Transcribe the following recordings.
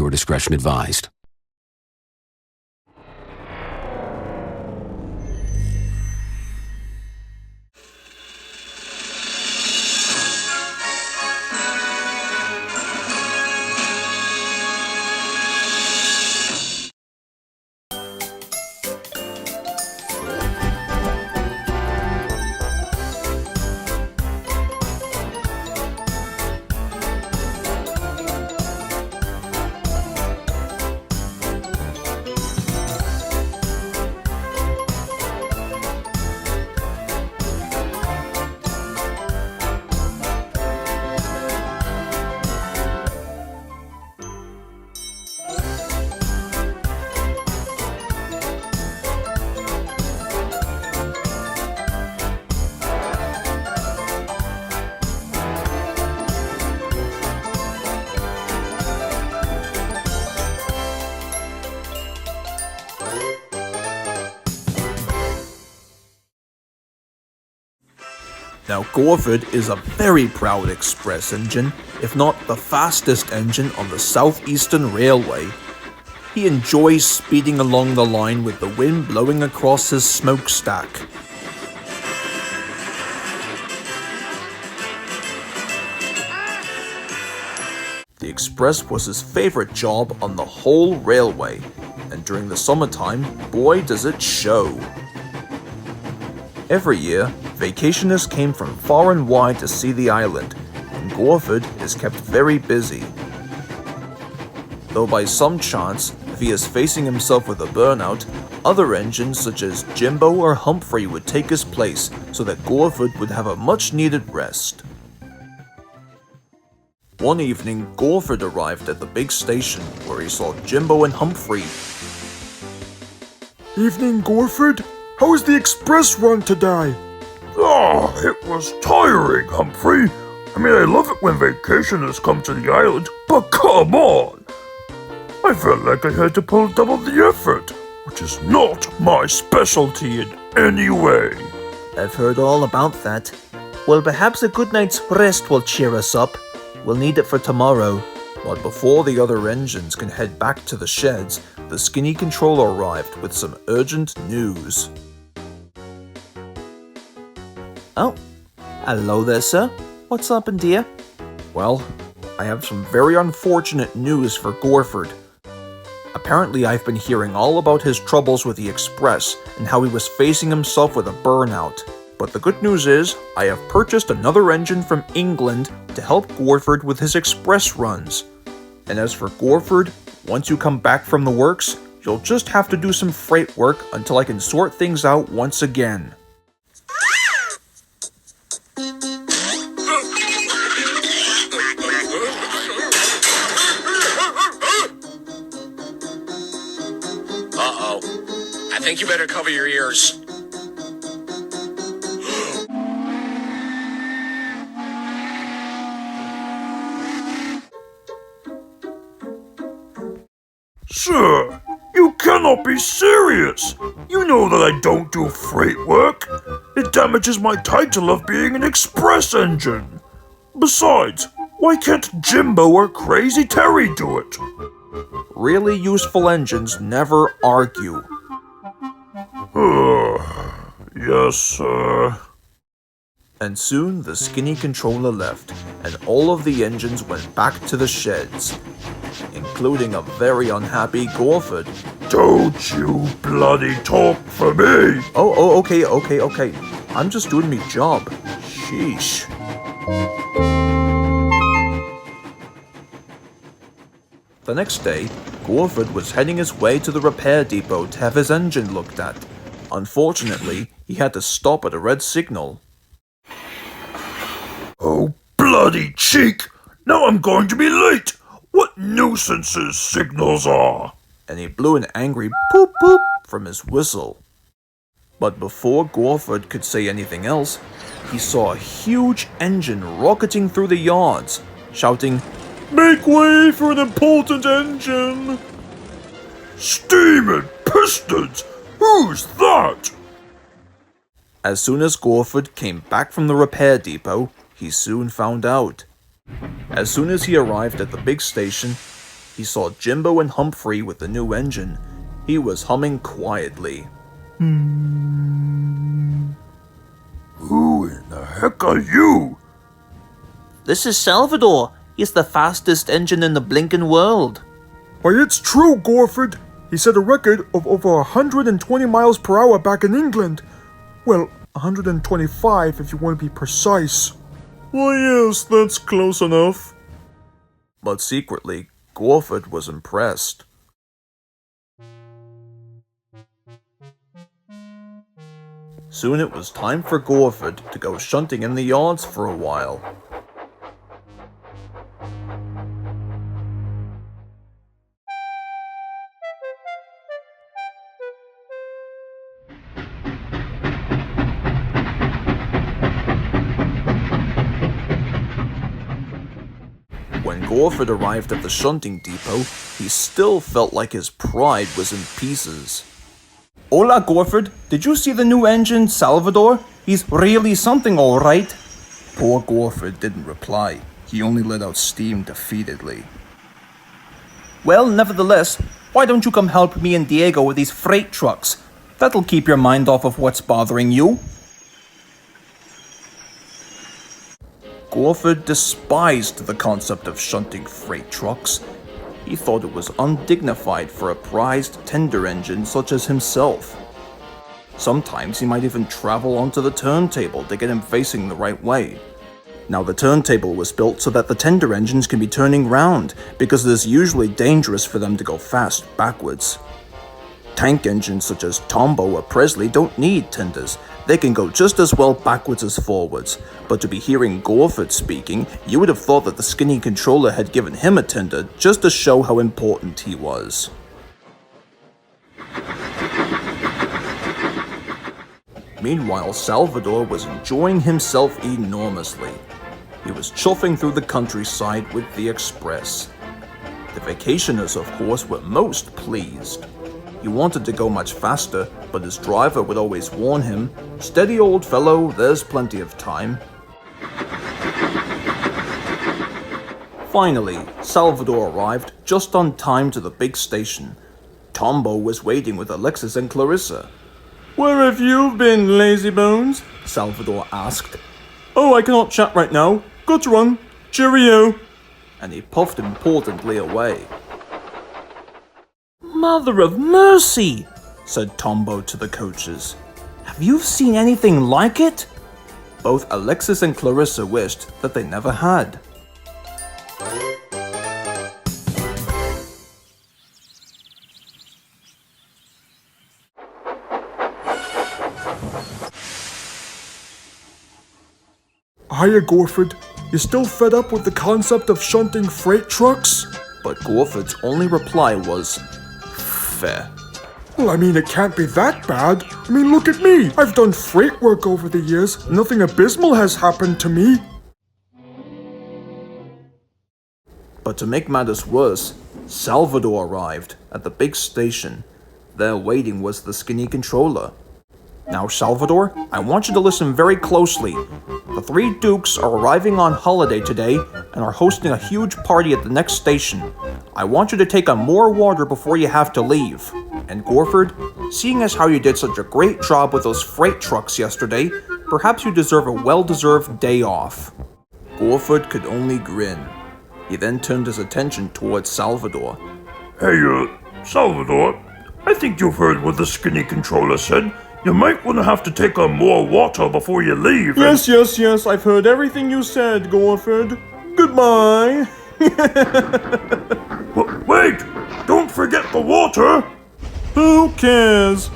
Viewer discretion advised. Now, Gorford is a very proud express engine, if not the fastest engine on the Southeastern Railway. He enjoys speeding along the line with the wind blowing across his smokestack. The express was his favorite job on the whole railway, and during the summertime, boy does it show. Every year, vacationists came from far and wide to see the island, and Gorford is kept very busy. Though by some chance, if he is facing himself with a burnout, other engines such as Jimbo or Humphrey would take his place so that Gorford would have a much-needed rest. One evening, Gorford arrived at the big station where he saw Jimbo and Humphrey. Evening, Gorford. How was the express run today? Oh, it was tiring, Humphrey. I love it when vacationers come to the island, but come on! I felt like I had to pull double the effort, which is not my specialty in any way. I've heard all about that. Well, perhaps a good night's rest will cheer us up. We'll need it for tomorrow. But before the other engines can head back to the sheds, the skinny controller arrived with some urgent news. Oh, hello there, sir. What's up, dear? Well, I have some very unfortunate news for Gorford. Apparently, I've been hearing all about his troubles with the Express and how he was facing himself with a burnout. But the good news is, I have purchased another engine from England to help Gorford with his Express runs. And as for Gorford, once you come back from the works, you'll just have to do some freight work until I can sort things out once again. I think you better cover your ears. Sir, you cannot be serious. You know that I don't do freight work. It damages my title of being an express engine. Besides, why can't Jimbo or Crazy Terry do it? Really useful engines never argue. Yes, sir. And soon the skinny controller left, and all of the engines went back to the sheds, including a very unhappy Gorford. Don't you bloody talk for me! Okay. I'm just doing my job. Sheesh. The next day, Gorford was heading his way to the repair depot to have his engine looked at. Unfortunately, he had to stop at a red signal. Oh, bloody cheek! Now I'm going to be late! What nuisances signals are! And he blew an angry poop poop from his whistle. But before Gorford could say anything else, he saw a huge engine rocketing through the yards, shouting, "Make way for an important engine!" Steam and pistons! Who's that? As soon as Gorford came back from the repair depot, he soon found out. As soon as he arrived at the big station, he saw Jimbo and Humphrey with the new engine. He was humming quietly. Who in the heck are you? This is Salvador. He's the fastest engine in the blinking world. Why, it's true, Gorford. He set a record of over 120 miles per hour back in England. Well, 125 if you want to be precise. Why, yes, that's close enough. But secretly, Gorford was impressed. Soon it was time for Gorford to go shunting in the yards for a while. When Gorford arrived at the shunting depot, he still felt like his pride was in pieces. Hola, Gorford. Did you see the new engine, Salvador? He's really something, all right. Poor Gorford didn't reply. He only let out steam defeatedly. Well, nevertheless, why don't you come help me and Diego with these freight trucks? That'll keep your mind off of what's bothering you. Gorford despised the concept of shunting freight trucks. He thought it was undignified for a prized tender engine such as himself. Sometimes he might even travel onto the turntable to get him facing the right way. Now the turntable was built so that the tender engines can be turning round, because it is usually dangerous for them to go fast backwards. Tank engines such as Tombo or Presley don't need tenders. They can go just as well backwards as forwards, but to be hearing Gorford speaking, you would have thought that the skinny controller had given him a tender just to show how important he was. Meanwhile, Salvador was enjoying himself enormously. He was chuffing through the countryside with the express. The vacationers, of course, were most pleased. He wanted to go much faster, but his driver would always warn him, "Steady, old fellow, there's plenty of time." Finally, Salvador arrived just on time to the big station. Tombo was waiting with Alexis and Clarissa. "Where have you been, lazybones?" Salvador asked. "Oh, I cannot chat right now. Got to run. Cheerio." And he puffed importantly away. "Mother of mercy," said Tombo to the coaches. "Have you seen anything like it?" Both Alexis and Clarissa wished that they never had. Hiya, Gorford. You still fed up with the concept of shunting freight trucks? But Gorford's only reply was, "Fair." Well, I mean, it can't be that bad. I mean, look at me. I've done freight work over the years. Nothing abysmal has happened to me. But to make matters worse, Salvador arrived at the big station. There waiting was the skinny controller. "Now, Salvador, I want you to listen very closely. The three Dukes are arriving on holiday today and are hosting a huge party at the next station. I want you to take on more water before you have to leave. And Gorford, seeing as how you did such a great job with those freight trucks yesterday, perhaps you deserve a well-deserved day off." Gorford could only grin. He then turned his attention towards Salvador. Hey, Salvador, I think you've heard what the skinny controller said. You might want to have to take on more water before you leave. Yes, I've heard everything you said, Gorford. Goodbye. Wait! Don't forget the water! Who cares?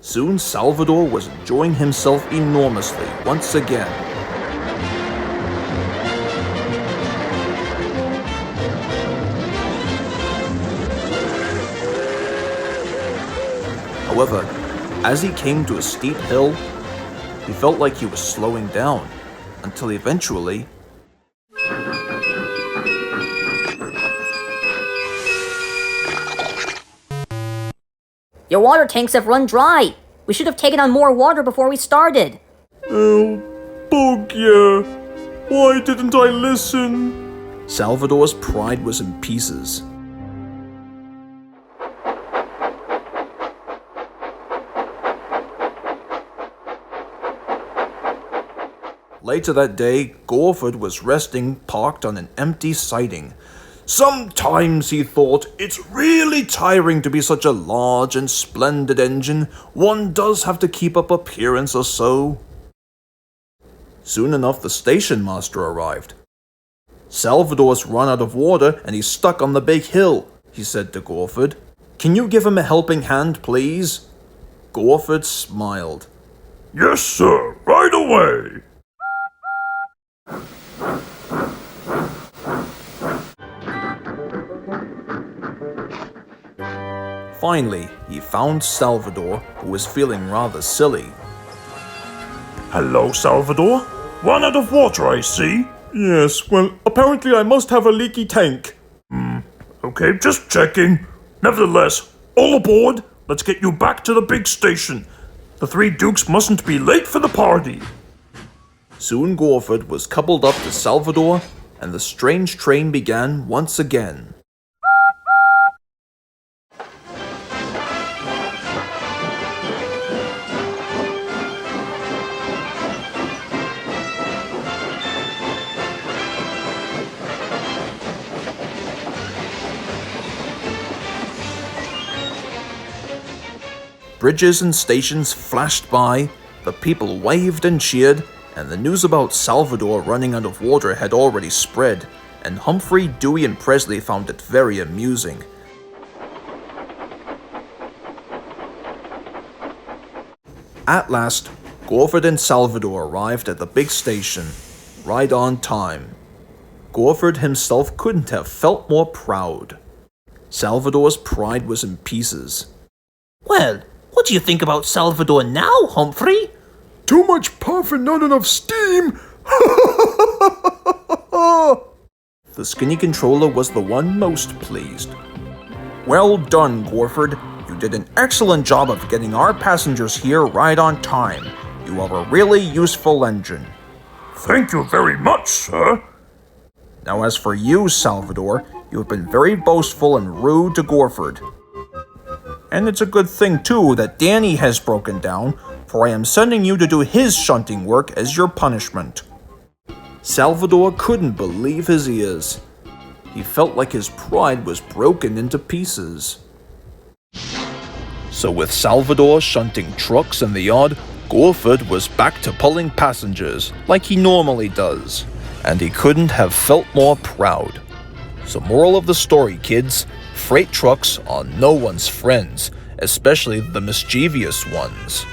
Soon Salvador was enjoying himself enormously once again. However, as he came to a steep hill, he felt like he was slowing down, until eventually... Your water tanks have run dry. We should have taken on more water before we started. Oh, bugger. Why didn't I listen? Salvador's pride was in pieces. Later that day, Gorford was resting parked on an empty siding. Sometimes, he thought, it's really tiring to be such a large and splendid engine. One does have to keep up appearance or so. Soon enough, the station master arrived. Salvador's run out of water and he's stuck on the big hill, he said to Gorford. Can you give him a helping hand, please? Gorford smiled. Yes, sir, right away. Finally, he found Salvador, who was feeling rather silly. Hello, Salvador. Run out of water, I see. Yes, well, apparently I must have a leaky tank. Okay, just checking. Nevertheless, all aboard. Let's get you back to the big station. The three dukes mustn't be late for the party. Soon Gorford was coupled up to Salvador, and the strange train began once again. Bridges and stations flashed by, the people waved and cheered, and the news about Salvador running out of water had already spread, and Humphrey, Dewey, and Presley found it very amusing. At last, Gorford and Salvador arrived at the big station, right on time. Gorford himself couldn't have felt more proud. Salvador's pride was in pieces. Well, what do you think about Salvador now, Humphrey? Too much puff and not enough steam. The skinny controller was the one most pleased. Well done, Gorford. You did an excellent job of getting our passengers here right on time. You are a really useful engine. Thank you very much, sir. Now as for you, Salvador, you have been very boastful and rude to Gorford. And it's a good thing, too, that Danny has broken down, for I am sending you to do his shunting work as your punishment. Salvador couldn't believe his ears. He felt like his pride was broken into pieces. So with Salvador shunting trucks in the yard, Gorford was back to pulling passengers, like he normally does. And he couldn't have felt more proud. So moral of the story, kids, freight trucks are no one's friends, especially the mischievous ones.